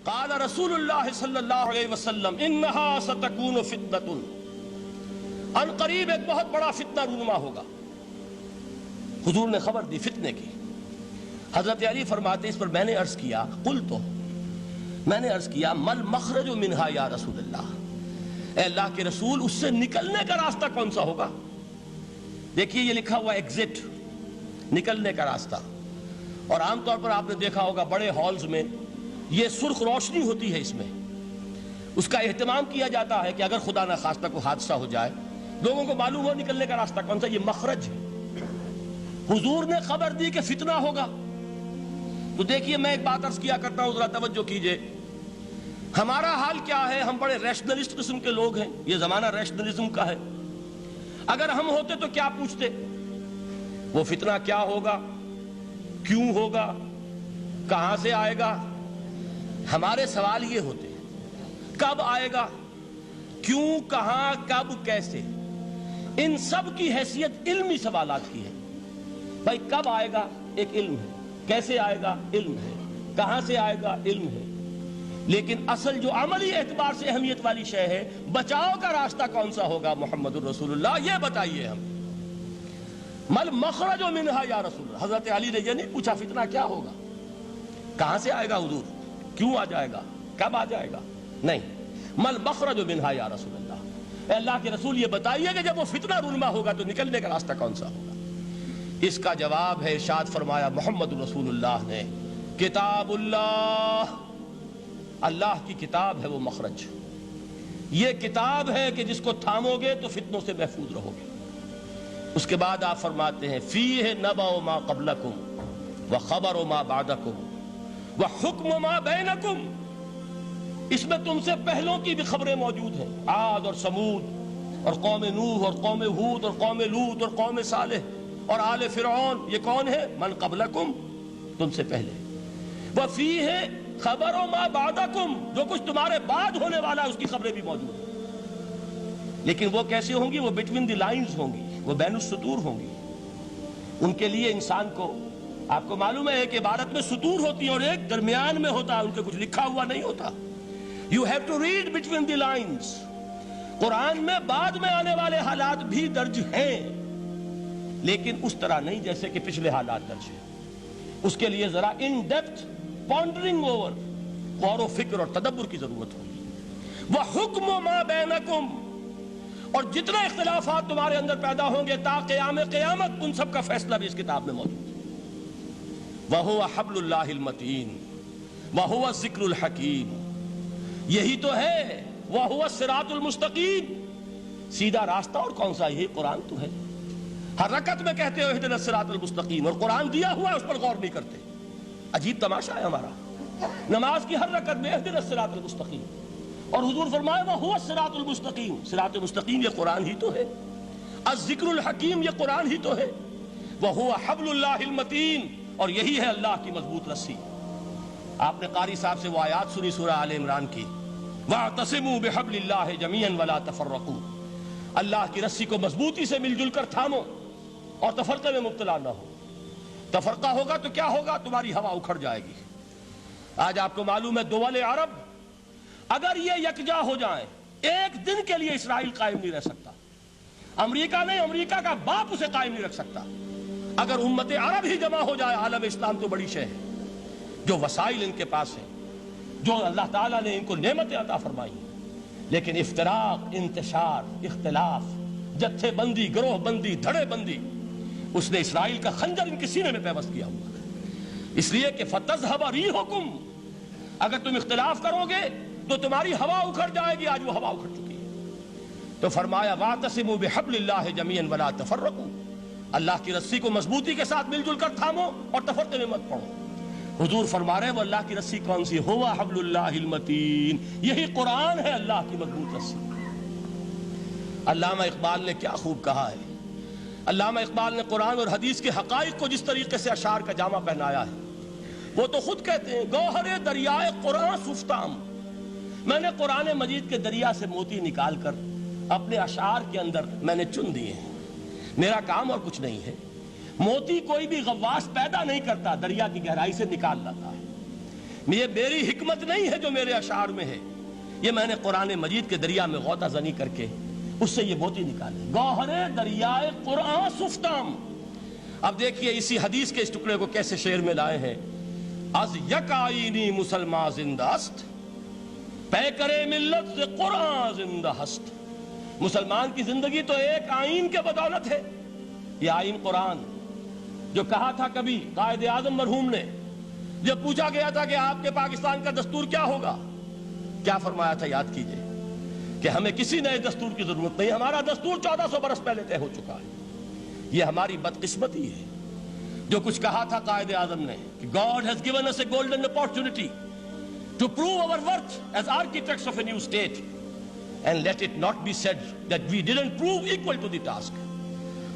قال رسول اللہ صلی اللہ علیہ وسلم انہا ستکون فتنۃ، ان قریب ایک بہت بڑا فتنہ رونما ہوگا۔ حضور نے خبر دی فتنے کی۔ حضرت علی فرماتے اس پر میں نے عرض کیا، میں نے عرض کیا مل مخرج منہا یا رسول اللہ، اے اللہ کے رسول اس سے نکلنے کا راستہ کون سا ہوگا؟ دیکھیے یہ لکھا ہوا ایگزٹ، نکلنے کا راستہ، اور عام طور پر آپ نے دیکھا ہوگا بڑے ہالز میں یہ سرخ روشنی ہوتی ہے، اس میں اس کا اہتمام کیا جاتا ہے کہ اگر خدا نہ خواستہ کوئی حادثہ ہو جائے لوگوں کو معلوم ہو نکلنے کا راستہ کون سا، یہ مخرج ہے۔ حضور نے خبر دی کہ فتنہ ہوگا۔ تو دیکھیے میں ایک بات عرض کیا کرتا ہوں، ذرا توجہ کیجئے، ہمارا حال کیا ہے؟ ہم بڑے ریشنلسٹ قسم کے لوگ ہیں، یہ زمانہ ریشنلزم کا ہے۔ اگر ہم ہوتے تو کیا پوچھتے؟ وہ فتنہ کیا ہوگا، کیوں ہوگا، کہاں سے آئے گا؟ ہمارے سوال یہ ہوتے ہیں، کب آئے گا، کیوں، کہاں، کب، کیسے؟ ان سب کی حیثیت علمی سوالات کی ہے۔ بھائی کب آئے گا ایک علم ہے، کیسے آئے گا علم ہے، کہاں سے آئے گا علم ہے، لیکن اصل جو عملی اعتبار سے اہمیت والی شے ہے، بچاؤ کا راستہ کون سا ہوگا محمد الرسول اللہ، یہ بتائیے ہم۔ مل مخرج منہا یا رسول اللہ، حضرت علی نے یہ نہیں پوچھا فتنہ کیا ہوگا، کہاں سے آئے گا حضور، کیوں آ جائے گا، کب آ جائے گا، نہیں، مل مخرج منہا یا رسول اللہ، اے اللہ کے رسول یہ بتائیے کہ جب وہ فتنہ رونما ہوگا تو نکلنے کا راستہ کون سا ہوگا؟ اس کا جواب ہے، ارشاد فرمایا محمد رسول اللہ نے، کتاب اللہ، اللہ کی کتاب ہے وہ مخرج، یہ کتاب ہے کہ جس کو تھامو گے تو فتنوں سے محفوظ رہو گے۔ اس کے بعد آپ فرماتے ہیں فیہ نبأ ما قبلکم وخبر ما بعدکم وحکم ما بینکم، اس میں تم سے پہلوں کی بھی خبریں موجود ہیں، عاد اور سمود اور قوم نوح اور قوم ہود اور قوم لوط اور قوم صالح اور آل فرعون، یہ کون ہے؟ من قبلکم، تم سے پہلے، وفیہ خبر ما بعدکم، جو کچھ تمہارے بعد ہونے والا ہے اس کی خبریں بھی موجود ہیں، لیکن وہ کیسے ہوں گی؟ وہ بٹوین دی لائنز ہوں گی، وہ بین السطور ہوں گی۔ ان کے لیے انسان کو، آپ کو معلوم ہے کہ عبارت میں سطور ہوتی ہیں اور ایک درمیان میں ہوتا ہے، ان کے کچھ لکھا ہوا نہیں ہوتا۔ You have to read between the lines۔ قرآن میں بعد میں آنے والے حالات بھی درج ہیں، لیکن اس طرح نہیں جیسے کہ پچھلے حالات درج ہیں۔ اس کے لیے ذرا ان ڈیپتھ پونڈرنگ اوور، غور و فکر اور تدبر کی ضرورت ہوگی۔ وَحُکْمُ مَا بَيْنَكُمْ، اور جتنے اختلافات تمہارے اندر پیدا ہوں گے تا قیام قیامت، ان سب کا فیصلہ بھی اس کتاب میں موجود ہے۔ وَهُوَ حَبْلُ اللَّهِ الْمَتِينُ وَهُوَ الذِّكْرُ الْحَكِيمُ، یہی تو ہے وَهُوَ الصِّرَاطُ الْمُسْتَقِيمُ، سیدھا راستہ، اور کون سا؟ یہی قرآن تو ہے۔ ہر رکعت میں کہتے ہو اهْدِنَا الصِّرَاطَ الْمُسْتَقِيمُ، اور قرآن دیا ہوا ہے اس پر غور نہیں کرتے۔ عجیب تماشا ہے ہمارا، نماز کی ہر رکعت میں اهْدِنَا الصِّرَاطَ الْمُسْتَقِيمُ، اور حضور فرمایا وَهُوَ الصِّرَاطُ الْمُسْتَقِيمُ، صراط مستقیم یہ قرآن ہی تو ہے۔ الذکر الحکیم یہ قرآن ہی تو ہے۔ وَهُوَ حَبْلُ اللَّهِ الْمَتِينُ، اور یہی ہے اللہ کی مضبوط رسی۔ آپ نے قاری صاحب سے وہ آیات سنی سورہ آل عمران کی، وَاعْتَصِمُوا بِحَبْلِ اللَّهِ جَمِيعًا وَلَا تَفَرَّقُوا، اللہ کی رسی کو مضبوطی سے مل جل کر تھامو اور تفرقے میں مبتلا نہ ہو۔ تفرقہ ہوگا تو کیا ہوگا؟ تمہاری ہوا اکھڑ جائے گی۔ آج آپ کو معلوم ہے دول عرب اگر یہ یکجا ہو جائیں، ایک دن کے لیے اسرائیل قائم نہیں رہ سکتا، امریکہ نہیں، امریکہ کا باپ اسے قائم نہیں رکھ سکتا۔ اگر امت عرب ہی جمع ہو جائے، عالم اسلام تو بڑی شے ہے، جو وسائل ان کے پاس ہیں، جو اللہ تعالیٰ نے ان کو نعمتیں عطا فرمائی ہیں، لیکن افتراق، انتشار، اختلاف، جتھے بندی، گروہ بندی، دھڑے بندی، اس نے اسرائیل کا خنجر ان کے سینے میں پیوست کیا ہوا ہے۔ اس لیے کہ فَتَذْهَبَ رِيحُكُمْ، اگر تم اختلاف کرو گے تو تمہاری ہوا اکھڑ جائے گی، آج وہ ہوا اکھڑ چکی ہے۔ تو فرمایا وَاعْتَصِمُوا بِحَبْلِ اللَّهِ جَمِيعًا وَلَا تَفَرَّقُوا، اللہ کی رسی کو مضبوطی کے ساتھ مل جل کر تھامو اور تفرقے میں مت پڑو۔ حضور فرما رہے ہیں وہ اللہ کی رسی کون سی؟ ہوا حبل اللہ المتین، یہی قرآن ہے اللہ کی مضبوط رسی۔ علامہ اقبال نے کیا خوب کہا ہے، علامہ اقبال نے قرآن اور حدیث کے حقائق کو جس طریقے سے اشعار کا جامع پہنایا ہے، وہ تو خود کہتے ہیں گوہر دریائے قرآن سفتام، میں نے قرآن مجید کے دریا سے موتی نکال کر اپنے اشعار کے اندر میں نے چن دیے ہیں، میرا کام اور کچھ نہیں ہے۔ موتی کوئی بھی غواص پیدا نہیں کرتا، دریا کی گہرائی سے نکال لاتا ہے۔ یہ میری حکمت نہیں ہے جو میرے اشعار میں ہے، یہ میں نے قرآن مجید کے دریا میں غوطہ زنی کر کے اس سے یہ موتی نکالے، گوہر دریائے قرآن سفتام۔ اب دیکھیے اسی حدیث کے اس ٹکڑے کو کیسے شعر میں لائے ہیں۔ از یک آئینی مسلمان زندہ است، پے کرے ملت سے قرآن زندہ ہست۔ مسلمان کی زندگی تو ایک آئین کے بدولت ہے، یہ آئین قرآن، جو کہا تھا کبھی قائد اعظم مرحوم نے جب پوچھا گیا تھا کہ آپ کے پاکستان کا دستور کیا ہوگا، کیا فرمایا تھا یاد کیجئے کہ ہمیں کسی نئے دستور کی ضرورت نہیں، ہمارا دستور 1400 برس پہلے طے ہو چکا ہے۔ یہ ہماری بدقسمتی ہے جو کچھ کہا تھا قائد اعظم نے کہ God has given us a golden opportunity to prove our worth as architects of a new state, and let it not be said that we didn't prove equal to the task۔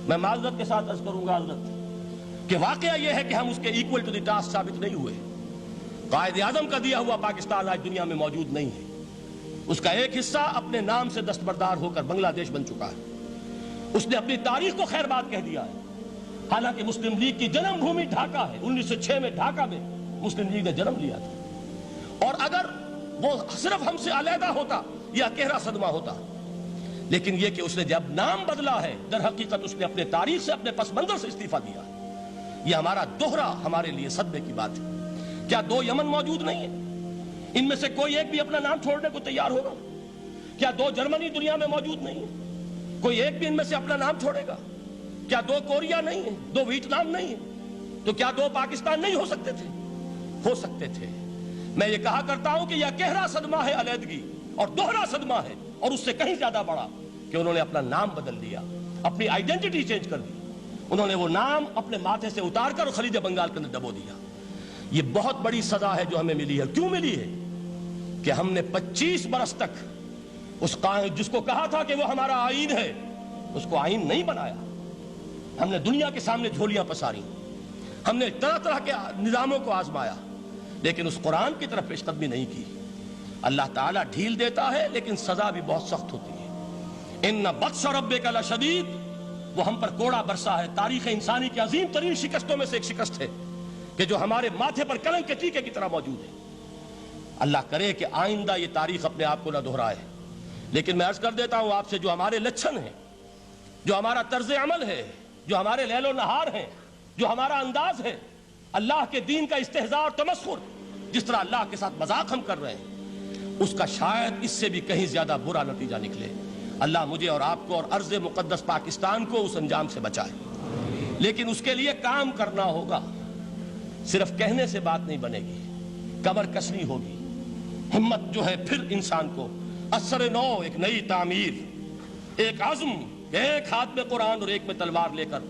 میں معذرت کے ساتھ عرض کروں گا حضرت کہ واقعہ یہ ہے کہ ہم اس کے equal to the task ثابت نہیں ہوئے۔ قائد اعظم کا دیا ہوا پاکستان آج دنیا میں موجود نہیں ہے، اس کا ایک حصہ اپنے نام سے دستبردار ہو کر بنگلہ دیش بن چکا ہے، اس نے اپنی تاریخ کو خیر بات کہہ دیا ہے۔ حالانکہ مسلم لیگ کی جنم بھومی ڈھاکہ ہے، 1906 میں ڈھاکہ میں مسلم لیگ نے جنم لیا تھا، اور اگر وہ صرف ہم سے علیحدہ ہوتا یہ گہرا صدمہ ہوتا، لیکن یہ کہ اس نے جب نام بدلا ہے در حقیقت اس نے اپنے تاریخ سے اپنے پس منظر سے استعفیٰ دیا ہے۔ یہ ہمارا دوہرا ہمارے لیے صدمے کی بات ہے۔ کیا 2 یمن موجود نہیں ہے؟ ان میں سے کوئی ایک بھی اپنا نام چھوڑنے کو تیار ہوگا؟ کیا 2 جرمنی دنیا میں موجود نہیں ہے؟ کوئی ایک بھی ان میں سے اپنا نام چھوڑے گا؟ کیا 2 کوریا نہیں ہے؟ 2 ویتنام نہیں ہے؟ تو کیا 2 پاکستان نہیں ہو سکتے تھے؟ ہو سکتے تھے۔ میں یہ کہا کرتا ہوں کہ یہ گہرا صدمہ ہے علیحدگی، اور دوہرا صدمہ ہے، اور اس سے کہیں زیادہ بڑا کہ انہوں نے اپنا نام بدل دیا، اپنی آئیڈینٹی چینج کر دی، انہوں نے وہ نام اپنے ماتھے سے اتار کر خلیج بنگال کے اندر دبو دیا۔ یہ بہت بڑی سزا ہے جو ہمیں ملی ہے۔ کیوں ملی ہے؟ کہ ہم نے 25 برس تک اس قائد جس کو کہا تھا کہ وہ ہمارا آئین ہے، اس کو آئین نہیں بنایا۔ ہم نے دنیا کے سامنے جھولیاں پساری، ہم نے طرح طرح کے نظاموں کو آزمایا، لیکن اس قرآن کی طرف پیش قدمی نہیں کی۔ اللہ تعالیٰ ڈھیل دیتا ہے لیکن سزا بھی بہت سخت ہوتی ہے۔ ان بطش ربک لشدید، وہ ہم پر کوڑا برسا ہے۔ تاریخ انسانی کی عظیم ترین شکستوں میں سے ایک شکست ہے کہ جو ہمارے ماتھے پر کلنک کے ٹیکے کی طرح موجود ہے۔ اللہ کرے کہ آئندہ یہ تاریخ اپنے آپ کو نہ دہرائے، لیکن میں عرض کر دیتا ہوں آپ سے، جو ہمارے لچھن ہیں، جو ہمارا طرز عمل ہے، جو ہمارے لیل و نہار ہیں، جو ہمارا انداز ہے، اللہ کے دین کا استہزاء اور تمسخر، جس طرح اللہ کے ساتھ مذاق ہم کر رہے ہیں، اس کا شاید اس سے بھی کہیں زیادہ برا نتیجہ نکلے۔ اللہ مجھے اور آپ کو اور ارض مقدس پاکستان کو اس انجام سے بچائے، لیکن اس کے لیے کام کرنا ہوگا۔ صرف کہنے سے بات نہیں بنے گی، کمر کسنی ہوگی، ہمت جو ہے پھر انسان کو اثر نو، ایک نئی تعمیر، ایک عزم، ایک ہاتھ میں قرآن اور ایک میں تلوار لے کر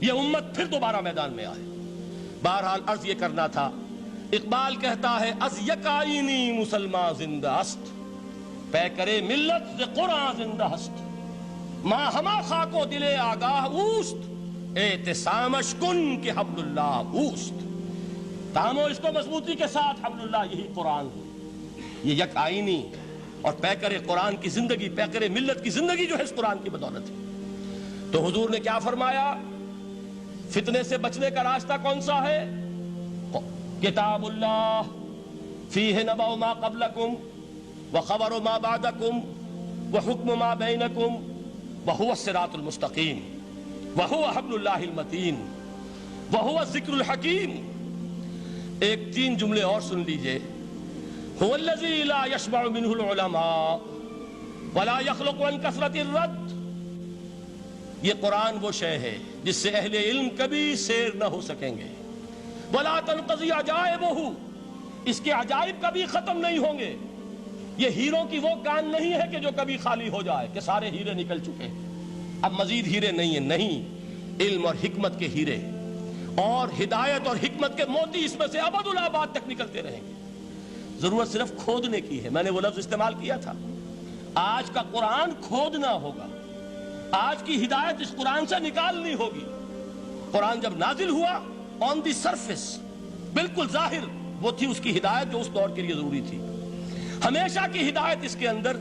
یہ امت پھر دوبارہ میدان میں آئے۔ بہرحال عرض یہ کرنا تھا، اقبال کہتا ہے از یک آئینی مسلمان زندہ است، پے کرے ملت سے قرآن زندہ ہست، ماں ہما خاک و دل آگاہ اوست، اعتصامش کن کہ حبل اللہ اوست۔ تامو اس کو مضبوطی کے ساتھ، حبل اللہ یہی قرآن ہے۔ یہ یک آئینی اور پیکر قرآن کی زندگی، پیکر ملت کی زندگی جو ہے اس قرآن کی بدولت ہے۔ تو حضور نے کیا فرمایا؟ فتنے سے بچنے کا راستہ کون سا ہے؟ کتاب اللہ فیہ نبأ ما قبلکم وخبر ما بعدکم وحکم ما بینکم وہو الصراط المستقیم وہو حبل اللہ المتین وہو الذکر الحکیم۔ ایک 3 جملے اور سن لیجئے۔ هو الذی لا یشبع منہ العلماء ولا یخلق عن کثرت الرد۔ یہ قرآن وہ شے ہے جس سے اہل علم کبھی سیر نہ ہو سکیں گے۔ ولا تنقضی عجائبہ، اس کے عجائب کبھی ختم نہیں ہوں گے۔ یہ ہیروں کی وہ کان نہیں ہے کہ جو کبھی خالی ہو جائے کہ سارے ہیرے نکل چکے، اب مزید ہیرے نہیں ہیں، نہیں، علم اور حکمت کے ہیرے اور ہدایت اور حکمت کے موتی اس میں سے ابد الآباد تک نکلتے رہیں گے۔ ضرورت صرف کھودنے کی ہے۔ میں نے وہ لفظ استعمال کیا تھا، آج کا قرآن کھودنا ہوگا، آج کی ہدایت اس قرآن سے نکالنی ہوگی۔ قرآن جب نازل ہوا آن دی سرفیس، بالکل ظاہر وہ تھی اس کی ہدایت جو اس دور کے لیے ضروری تھی۔ ہمیشہ کی ہدایت اس کے اندر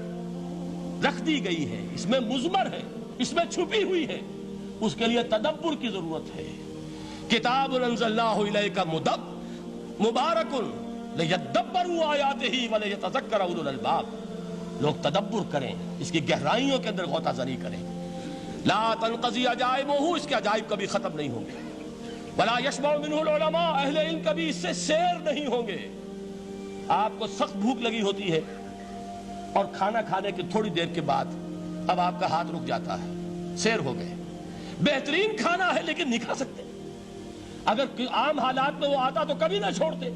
رکھ دی گئی ہے، اس میں مضمر ہے، اس میں چھپی ہوئی ہے، اس کے لیے تدبر کی ضرورت ہے۔ کتاب انزلناہ الیک مبارک لِيَدَّبَّرُوا آیَاتِهِ وَلِيَتَذَكَّرَ أُولُو الْأَلْبَابِ، لوگ تدبر کریں، اس کی گہرائیوں کے اندر غوطہ زنی کریں۔ لا تنقضی عجائبہ، اس کے عجائب کبھی ختم نہیں ہوں گے۔ ولا یشبع منہ العلماء، اہل علم کبھی اس سے سیر نہیں ہوں گے۔ آپ کو سخت بھوک لگی ہوتی ہے اور کھانا کھانے کے تھوڑی دیر کے بعد اب آپ کا ہاتھ رک جاتا ہے، سیر ہو گئے، بہترین کھانا ہے لیکن نہیں کھا سکتے۔ اگر عام حالات میں وہ آتا تو کبھی نہ چھوڑتے،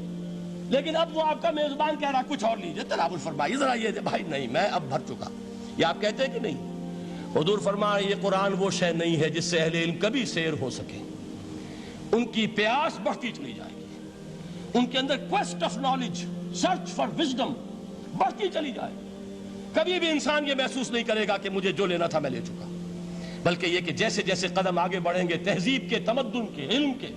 لیکن اب وہ آپ کا میزبان کہہ رہا کچھ اور لیجئے، تناول فرمائیے ذرا یہ بھائی نہیں میں اب بھر چکا، یہ آپ کہتے ہیں کہ نہیں؟ حضور فرمایا یہ قرآن وہ شے نہیں ہے جس سے اہل علم کبھی سیر ہو سکے، ان کی پیاس بڑھتی چلی جائے گی، ان کے اندر quest of knowledge, search for wisdom بڑھتی چلی جائے گی۔ کبھی بھی انسان یہ محسوس نہیں کرے گا کہ مجھے جو لینا تھا میں لے چکا، بلکہ یہ کہ جیسے جیسے قدم آگے بڑھیں گے تہذیب کے، تمدن کے، علم کے،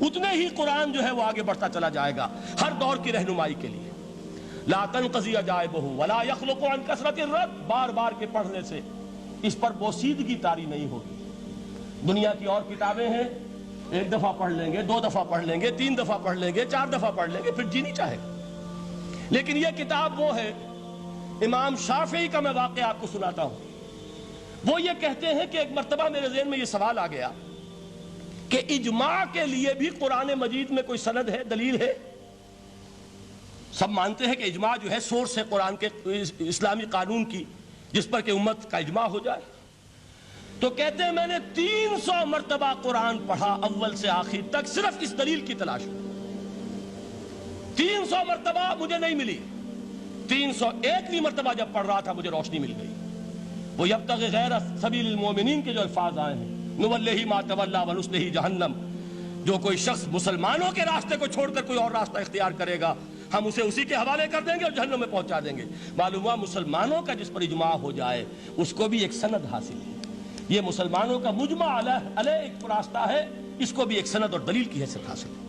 اتنے ہی قرآن جو ہے وہ آگے بڑھتا چلا جائے گا ہر دور کی رہنمائی کے لیے۔ لا تنقضی عجائبہ ولا یخلق عن کثرت الرد، بار بار کے پڑھنے سے اس پر بوسیدگی طاری نہیں ہوگی۔ دنیا کی اور کتابیں ہیں، ایک دفعہ پڑھ لیں گے، دو دفعہ پڑھ لیں گے، تین دفعہ پڑھ لیں گے، چار دفعہ پڑھ لیں گے، پھر جی نہیں چاہے گا۔ لیکن یہ کتاب وہ ہے، امام شافعی کا میں واقعہ آپ کو سناتا ہوں۔ وہ یہ کہتے ہیں کہ ایک مرتبہ میرے ذہن میں یہ سوال آ گیا کہ اجماع کے لیے بھی قرآن مجید میں کوئی سند ہے، دلیل ہے؟ سب مانتے ہیں کہ اجماع جو ہے سورس ہے قرآن کے اسلامی قانون کی، جس پر کہ امت کا اجماع ہو جائے۔ تو کہتے ہیں میں نے 300 مرتبہ قرآن پڑھا اول سے آخر تک، صرف اس دلیل کی تلاش میں۔ 300 مرتبہ مجھے نہیں ملی، 301ویں مرتبہ جب پڑھ رہا تھا مجھے روشنی مل گئی۔ وہ یبتغی غیر سبیل المومنین کے جو الفاظ آئے ہیں، نولہ ما تولی ونصلہ جہنم، جو کوئی شخص مسلمانوں کے راستے کو چھوڑ کر کوئی اور راستہ اختیار کرے گا ہم اسے اسی کے حوالے کر دیں گے اور جہنم میں پہنچا دیں گے۔ معلوم ہوا مسلمانوں کا جس پر اجماع ہو جائے اس کو بھی ایک سند حاصل ہے۔ یہ مسلمانوں کا مجمع علیہ ایک راستہ ہے، اس کو بھی ایک سند اور دلیل کی حیثیت حاصل ہے۔